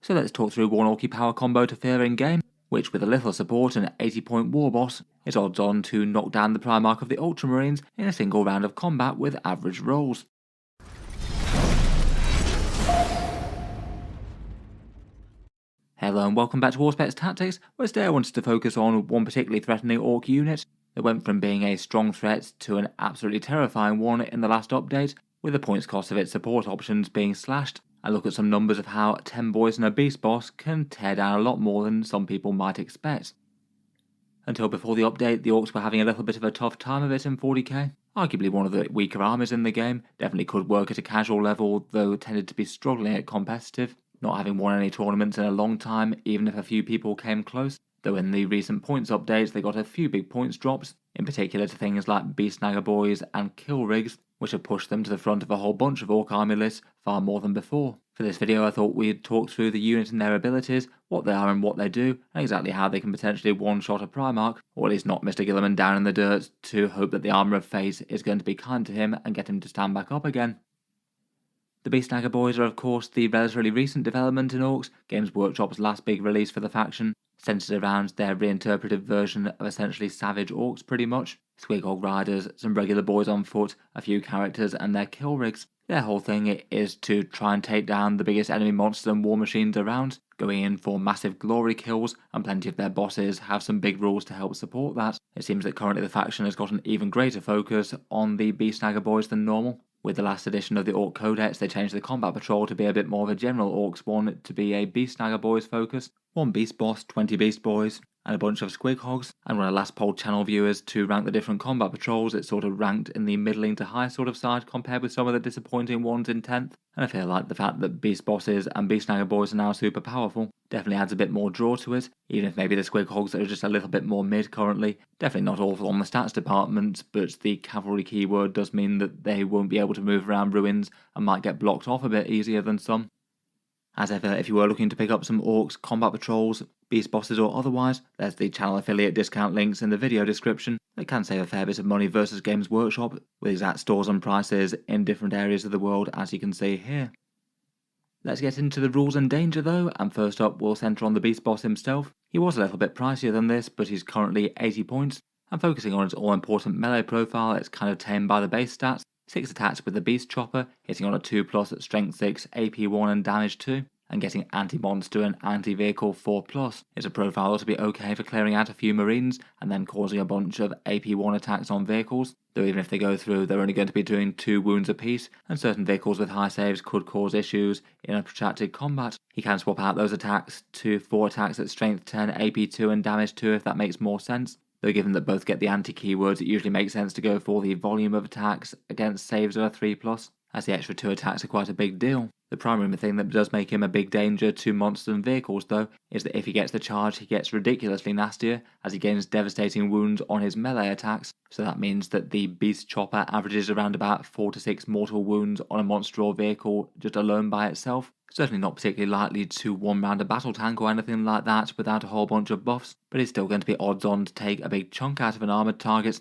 So let's talk through one orky power combo to fear in game, which with a little support and an 80-point Warboss is odds on to knock down the Primarch of the Ultramarines in a single round of combat with average rolls. Hello and welcome back to Auspex Tactics, where today I wanted to focus on one particularly threatening orc unit that went from being a strong threat to an absolutely terrifying one in the last update, with the points cost of its support options being slashed. I look at some numbers of how 10 boys and a beast boss can tear down a lot more than some people might expect. Until before the update, the orcs were having a little bit of a tough time of it in 40k. Arguably one of the weaker armies in the game, definitely could work at a casual level, though tended to be struggling at competitive, not having won any tournaments in a long time, even if a few people came close, though in the recent points updates they got a few big points drops, in particular to things like Snagga boys and kill rigs, which have pushed them to the front of a whole bunch of orc army lists far more than before. For this video I thought we'd talk through the unit and their abilities, what they are and what they do, and exactly how they can potentially one-shot a Primarch, or at least knock Mr. Guilliman down in the dirt to hope that the Armour of Fate is going to be kind to him and get him to stand back up again. The Snagga boys are of course the relatively recent development in Orcs, Games Workshop's last big release for the faction, centred around their reinterpreted version of essentially savage Orcs pretty much. Squighog riders, some regular boys on foot, a few characters and their kill rigs. Their whole thing is to try and take down the biggest enemy monsters and war machines around, going in for massive glory kills, and plenty of their bosses have some big rules to help support that. It seems that currently the faction has got an even greater focus on the Snagga boys than normal. With the last edition of the Orc Codex, they changed the combat patrol to be a bit more of a general Orcs one, to be a Snagga boys focus, one beast boss, 20 beast boys, and a bunch of squighogs. And when I last polled channel viewers to rank the different combat patrols, it sort of ranked in the middling to high sort of side compared with some of the disappointing ones in 10th. And I feel like the fact that beast bosses and Snagga boys are now super powerful definitely adds a bit more draw to it, even if maybe the squighogs are just a little bit more mid currently. Definitely not awful on the stats department, but the cavalry keyword does mean that they won't be able to move around ruins and might get blocked off a bit easier than some. As ever, if you were looking to pick up some orcs, combat patrols, beast bosses or otherwise, there's the channel affiliate discount links in the video description. It can save a fair bit of money versus Games Workshop, with exact stores and prices in different areas of the world as you can see here. Let's get into the rules and danger though, and first up we'll centre on the beast boss himself. He was a little bit pricier than this, but he's currently 80 points, and focusing on its all-important melee profile, it's kind of tamed by the base stats. 6 attacks with the beast chopper, hitting on a 2+ at strength 6, AP 1 and damage 2, and getting anti-monster and anti-vehicle 4+. It's a profile to be okay for clearing out a few marines and then causing a bunch of AP 1 attacks on vehicles, though even if they go through they're only going to be doing 2 wounds apiece, and certain vehicles with high saves could cause issues in a protracted combat. He can swap out those attacks to 4 attacks at strength 10, AP 2 and damage 2 if that makes more sense. Though given that both get the anti-keywords, it usually makes sense to go for the volume of attacks against saves of a 3+, as the extra 2 attacks are quite a big deal. The primary thing that does make him a big danger to monsters and vehicles though, is that if he gets the charge he gets ridiculously nastier, as he gains devastating wounds on his melee attacks, so that means that the beast chopper averages around about 4 to 6 mortal wounds on a monster or vehicle just alone by itself. Certainly not particularly likely to one-round a battle tank or anything like that without a whole bunch of buffs, but he's still going to be odds on to take a big chunk out of an armoured target.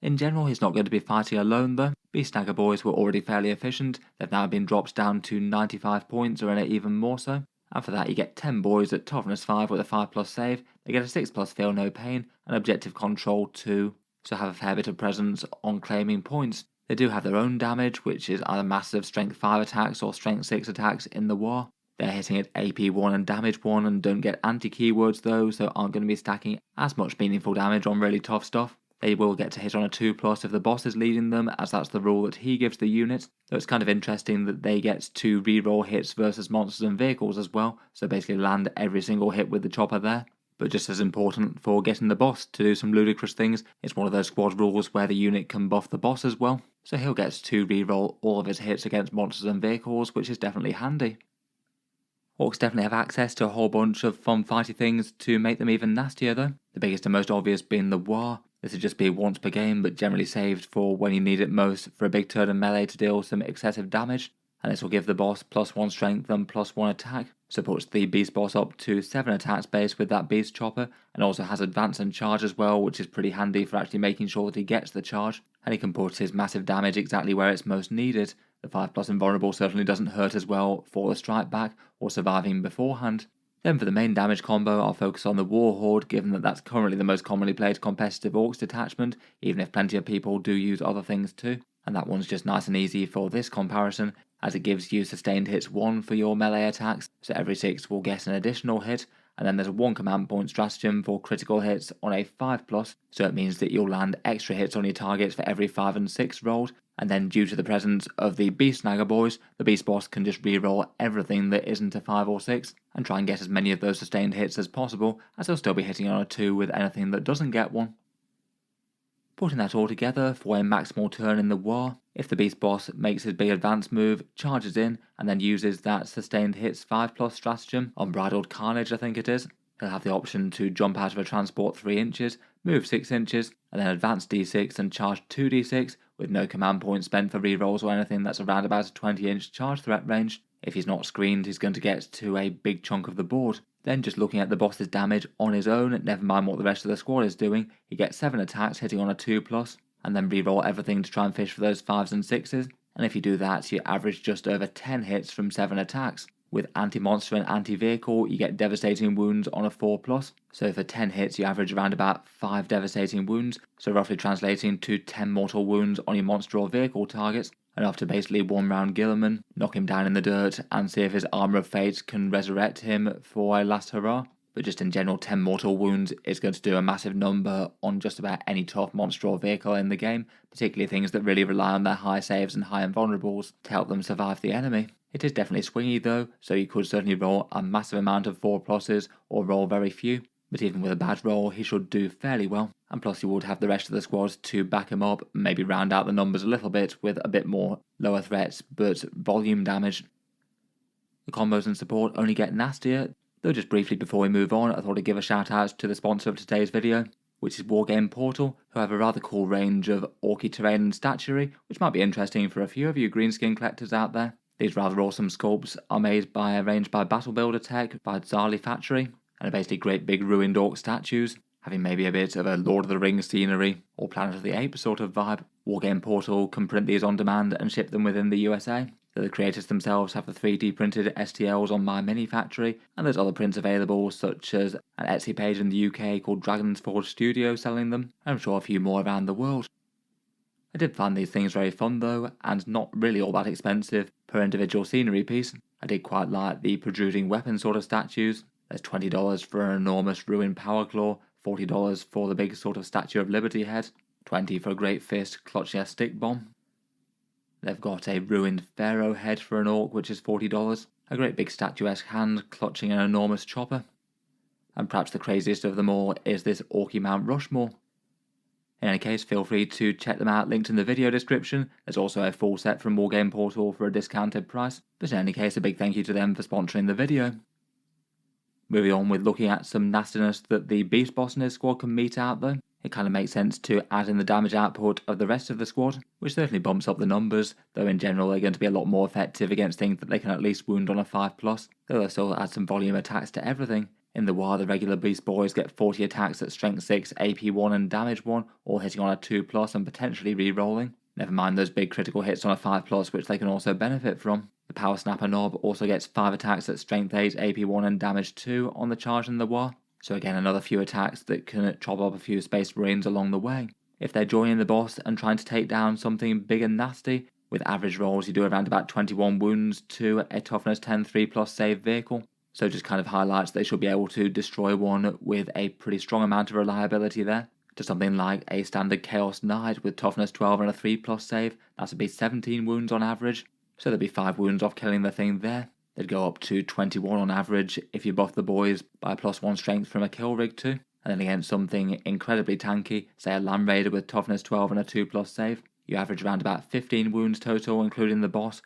In general, he's not going to be fighting alone though. Snagga boys were already fairly efficient, they've now been dropped down to 95 points or even more so, and for that you get 10 boys at toughness 5 with a 5+ save, they get a 6+ feel no pain, and objective control 2, so have a fair bit of presence on claiming points. They do have their own damage, which is either massive strength 5 attacks or strength 6 attacks in the Waaagh. They're hitting at AP 1 and damage 1 and don't get anti-keywords though, so aren't going to be stacking as much meaningful damage on really tough stuff. They will get to hit on a 2+ if the boss is leading them, as that's the rule that he gives the unit, though it's kind of interesting that they get to reroll hits versus monsters and vehicles as well, so basically land every single hit with the chopper there. But just as important for getting the boss to do some ludicrous things, it's one of those squad rules where the unit can buff the boss as well, so he'll get to reroll all of his hits against monsters and vehicles, which is definitely handy. Orcs definitely have access to a whole bunch of fun fighty things to make them even nastier though, the biggest and most obvious being the Waaagh. This would just be once per game, but generally saved for when you need it most for a big turn of melee to deal some excessive damage, and this will give the boss +1 strength and +1 attack, so puts the beast boss up to 7 attacks base with that beast chopper, and also has advance and charge as well, which is pretty handy for actually making sure that he gets the charge, and he can put his massive damage exactly where it's most needed, The 5+ invulnerable certainly doesn't hurt as well for the strike back or surviving beforehand. Then for the main damage combo, I'll focus on the Warhorde, given that that's currently the most commonly played competitive Orcs detachment, even if plenty of people do use other things too. And that one's just nice and easy for this comparison, as it gives you sustained hits 1 for your melee attacks, so every 6 will get an additional hit, and then there's a 1 command point stratagem for critical hits on a 5+, so it means that you'll land extra hits on your targets for every 5 and 6 rolled, and then due to the presence of the Beast Snagga boys, the Beast Boss can just reroll everything that isn't a 5 or 6, and try and get as many of those sustained hits as possible, as he'll still be hitting on a 2 with anything that doesn't get one. Putting that all together for a maximal turn in the Waaagh, if the Beast Boss makes his big advance move, charges in, and then uses that sustained hits 5+ stratagem, Unbridled Carnage I think it is, he'll have the option to jump out of a transport 3 inches, move 6 inches, and then advance d6 and charge 2d6 with no command points spent for rerolls or anything that's around about a 20-inch charge threat range. If he's not screened, he's going to get to a big chunk of the board. Then just looking at the boss's damage on his own, never mind what the rest of the squad is doing, he gets 7 attacks hitting on a 2+, and then reroll everything to try and fish for those 5s and 6s, and if you do that you average just over 10 hits from 7 attacks. With anti-monster and anti-vehicle you get devastating wounds on a 4+, so for 10 hits you average around about 5 devastating wounds, so roughly translating to 10 mortal wounds on your monster or vehicle targets, enough to basically one round Guilliman, knock him down in the dirt and see if his Armour of Fate can resurrect him for a last hurrah. But just in general, 10 mortal wounds is going to do a massive number on just about any tough monster or vehicle in the game, particularly things that really rely on their high saves and high invulnerables to help them survive the enemy. It is definitely swingy though, so you could certainly roll a massive amount of 4+s or roll very few, but even with a bad roll he should do fairly well, and plus you would have the rest of the squads to back him up, maybe round out the numbers a little bit with a bit more lower threats but volume damage. The combos and support only get nastier, though just briefly before we move on I thought I'd give a shout out to the sponsor of today's video, which is Wargame Portal, who have a rather cool range of orky terrain and statuary, which might be interesting for a few of you greenskin collectors out there. These rather awesome sculpts are made by arranged by Battle Builder Tech by Zarly Factory, and are basically great big ruined orc statues, having maybe a bit of a Lord of the Rings scenery or Planet of the Apes sort of vibe. Wargame Portal can print these on demand and ship them within the USA. So the creators themselves have the 3D printed STLs on My Mini Factory, and there's other prints available such as an Etsy page in the UK called Dragon's Forge Studio selling them, and I'm sure a few more around the world. I did find these things very fun though, and not really all that expensive per individual scenery piece. I did quite like the protruding weapon sort of statues. There's $20 for an enormous ruined power claw, $40 for the big sort of Statue of Liberty head, $20 for a great fist clutching a stick bomb. They've got a ruined pharaoh head for an orc which is $40, a great big statuesque hand clutching an enormous chopper. And perhaps the craziest of them all is this orky Mount Rushmore. In any case, feel free to check them out, linked in the video description. There's also a full set from Wargame Portal for a discounted price, but in any case a big thank you to them for sponsoring the video. Moving on with looking at some nastiness that the Beast Boss in his squad can mete out though, it kind of makes sense to add in the damage output of the rest of the squad, which certainly bumps up the numbers, though in general they're going to be a lot more effective against things that they can at least wound on a 5+, though they'll still add some volume attacks to everything. In the Waaagh, the regular Beast Boys get 40 attacks at Strength 6, AP 1 and Damage 1, all hitting on a 2+ and potentially re-rolling. Never mind those big critical hits on a 5+, which they can also benefit from. The Power Snapper Knob also gets 5 attacks at Strength 8, AP 1 and Damage 2 on the charge in the Waaagh, so again another few attacks that can chop up a few Space Marines along the way. If they're joining the boss and trying to take down something big and nasty, with average rolls you do around about 21 wounds to a Toughness 10 3+ save vehicle. So just kind of highlights they should be able to destroy one with a pretty strong amount of reliability there. To something like a standard Chaos Knight with Toughness 12 and a 3+ save, that's would be 17 wounds on average, so there'd be 5 wounds off killing the thing there. They'd go up to 21 on average if you buff the boys by a +1 strength from a kill rig too. And then against something incredibly tanky, say a Land Raider with Toughness 12 and a 2+ save, you average around about 15 wounds total including the boss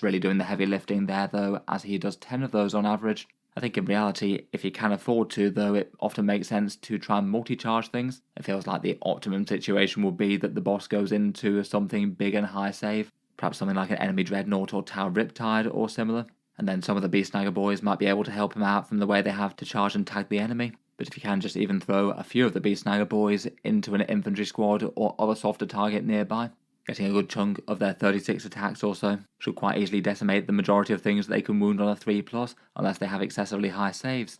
really doing the heavy lifting there though, as he does 10 of those on average. I think in reality, if you can afford to though, it often makes sense to try and multi-charge things. It feels like the optimum situation would be that the boss goes into something big and high save, perhaps something like an enemy dreadnought or Tau Riptide or similar, and then some of the Beast Snagga boys might be able to help him out from the way they have to charge and tag the enemy. But if you can just even throw a few of the Beast Snagga boys into an infantry squad or other softer target nearby, getting a good chunk of their 36 attacks or so. Should quite easily decimate the majority of things that they can wound on a 3+, unless they have excessively high saves.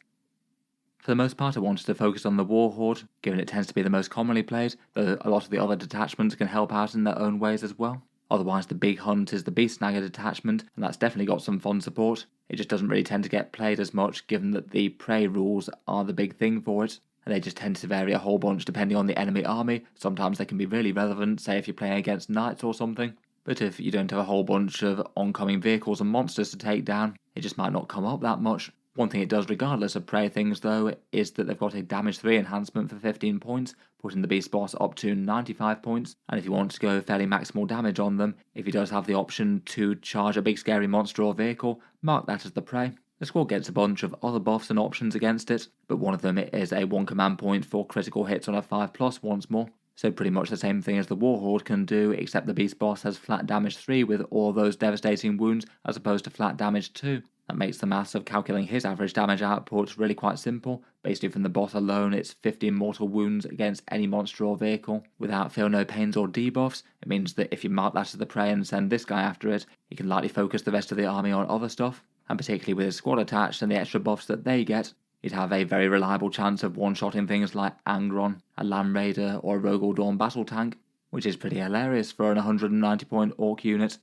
For the most part, I wanted to focus on the Warhorde, given it tends to be the most commonly played, though a lot of the other detachments can help out in their own ways as well. Otherwise, the big hunt is the Snagga detachment, and that's definitely got some fun support. It just doesn't really tend to get played as much, given that the prey rules are the big thing for it, and they just tend to vary a whole bunch depending on the enemy army. Sometimes they can be really relevant, say if you're playing against knights or something, but if you don't have a whole bunch of oncoming vehicles and monsters to take down, it just might not come up that much. One thing it does regardless of prey things though is that they've got a damage 3 enhancement for 15 points, putting the beast boss up to 95 points, and if you want to go fairly maximal damage on them, if he does have the option to charge a big scary monster or vehicle, mark that as the prey. The squad gets a bunch of other buffs and options against it, but one of them is a 1 command point for critical hits on a 5+ once more. So pretty much the same thing as the Warhorde can do, except the beast boss has flat damage 3 with all those devastating wounds as opposed to flat damage 2. That makes the maths of calculating his average damage output really quite simple. Basically from the boss alone, it's 15 mortal wounds against any monster or vehicle without feel no pains or debuffs. It means that if you mark that as the prey and send this guy after it, you can lightly focus the rest of the army on other stuff. And particularly with his squad attached and the extra buffs that they get, you'd have a very reliable chance of one-shotting things like Angron, a Land Raider, or a Rogel Dawn battle tank, which is pretty hilarious for an 190-point orc unit.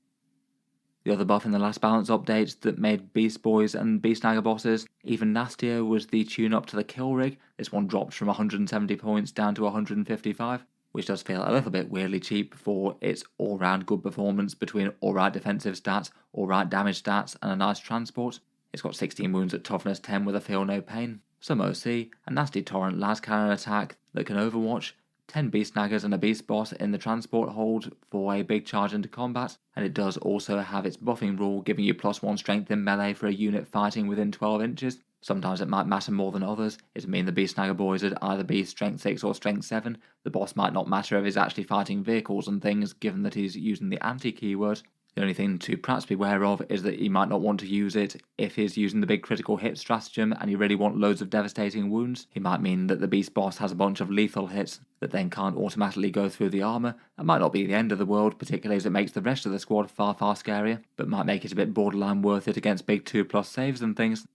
The other buff in the last balance update that made Beast Boys and Beast Snagga bosses even nastier was the tune-up to the kill rig. This one dropped from 170 points down to 155, which does feel a little bit weirdly cheap for its all-round good performance between alright defensive stats, alright damage stats, and a nice transport. It's got 16 wounds at toughness 10 with a feel no pain, some OC, a nasty torrent las cannon attack that can overwatch, 10 Beast Snaggas and a Beast Boss in the transport hold for a big charge into combat, and it does also have its buffing rule giving you +1 strength in melee for a unit fighting within 12 inches. Sometimes it might matter more than others. It'd mean the Beast Snagga boys would either be strength 6 or strength 7. The boss might not matter if he's actually fighting vehicles and things, given that he's using the anti-keyword. The only thing to perhaps be aware of is that you might not want to use it if he's using the big critical hit stratagem and you really want loads of devastating wounds. It might mean that the beast boss has a bunch of lethal hits that then can't automatically go through the armour. That might not be the end of the world, particularly as it makes the rest of the squad far scarier, but might make it a bit borderline worth it against big 2+ saves and things.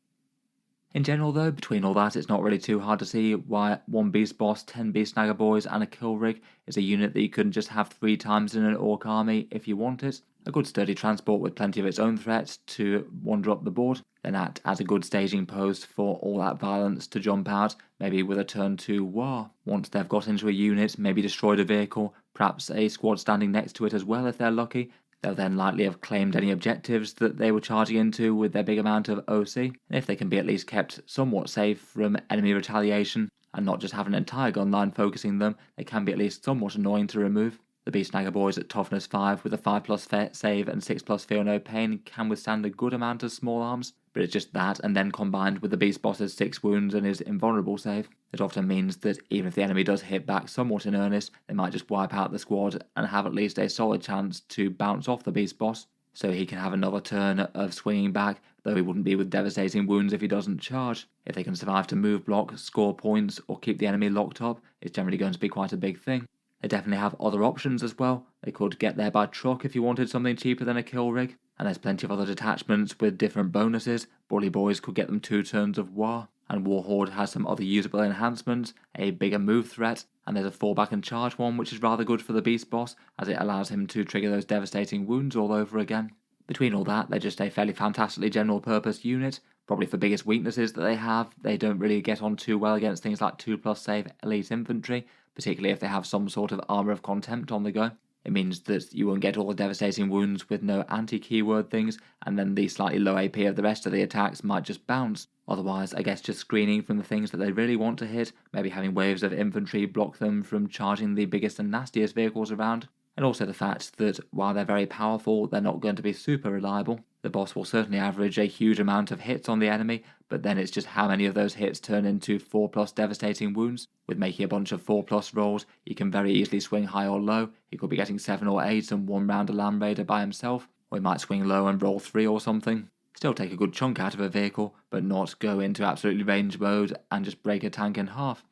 In general though, between all that, it's not really too hard to see why 1 Beast Boss, 10 Beast Snagga boys and a kill rig is a unit that you couldn't just have 3 times in an orc army if you want it. A good sturdy transport with plenty of its own threats to wander up the board, then act as a good staging post for all that violence to jump out, maybe with a turn to Waaagh. Once they've got into a unit, maybe destroyed a vehicle, perhaps a squad standing next to it as well if they're lucky, they'll then likely have claimed any objectives that they were charging into with their big amount of OC, and if they can be at least kept somewhat safe from enemy retaliation, and not just have an entire gun line focusing them, they can be at least somewhat annoying to remove. The Beast Snagga boys at toughness 5 with a 5+ save and 6+ feel no pain can withstand a good amount of small arms, but it's just that and then combined with the Beast Boss's 6 wounds and his invulnerable save. It often means that even if the enemy does hit back somewhat in earnest, they might just wipe out the squad and have at least a solid chance to bounce off the Beast Boss, so he can have another turn of swinging back, though he wouldn't be with devastating wounds if he doesn't charge. If they can survive to move block, score points, or keep the enemy locked up, it's generally going to be quite a big thing. They definitely have other options as well. They could get there by truck if you wanted something cheaper than a kill rig, and there's plenty of other detachments with different bonuses. Bully Boys could get them 2 turns of Waaagh, and Warhorde has some other usable enhancements, a bigger move threat, and there's a fallback and charge one which is rather good for the Beast Boss as it allows him to trigger those devastating wounds all over again. Between all that, they're just a fairly fantastically general purpose unit. Probably for biggest weaknesses that they have, they don't really get on too well against things like 2+ save elite infantry, particularly if they have some sort of armour of contempt on the go. It means that you won't get all the devastating wounds with no anti-keyword things, and then the slightly low AP of the rest of the attacks might just bounce. Otherwise, I guess just screening from the things that they really want to hit, maybe having waves of infantry block them from charging the biggest and nastiest vehicles around, and also the fact that while they're very powerful, they're not going to be super reliable. The boss will certainly average a huge amount of hits on the enemy, but then it's just how many of those hits turn into 4+ devastating wounds. With making a bunch of 4+ rolls, he can very easily swing high or low. He could be getting 7 or 8 and 1 round a Land Raider by himself, or he might swing low and roll 3 or something. Still take a good chunk out of a vehicle, but not go into absolutely range mode and just break a tank in half.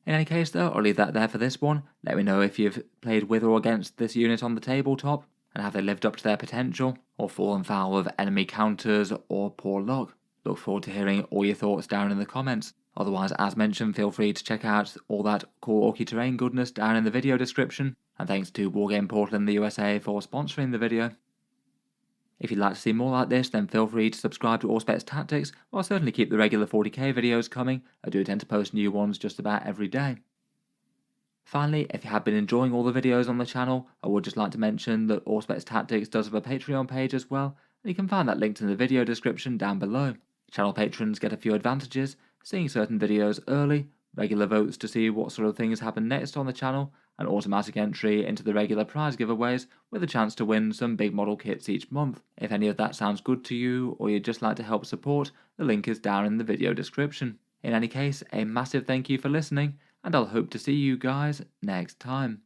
In any case though, I'll leave that there for this one. Let me know if you've played with or against this unit on the tabletop, and have they lived up to their potential, or fallen foul of enemy counters or poor luck. Look forward to hearing all your thoughts down in the comments. Otherwise, as mentioned, feel free to check out all that cool orky terrain goodness down in the video description, and thanks to Wargame Portal in the USA for sponsoring the video. If you'd like to see more like this, then feel free to subscribe to Auspex Tactics, or I'll certainly keep the regular 40k videos coming. I do tend to post new ones just about every day. Finally, if you have been enjoying all the videos on the channel, I would just like to mention that Auspex Tactics does have a Patreon page as well, and you can find that linked in the video description down below. Channel patrons get a few advantages, seeing certain videos early, regular votes to see what sort of things happen next on the channel, and automatic entry into the regular prize giveaways with a chance to win some big model kits each month. If any of that sounds good to you, or you'd just like to help support, the link is down in the video description. In any case, a massive thank you for listening, and I'll hope to see you guys next time.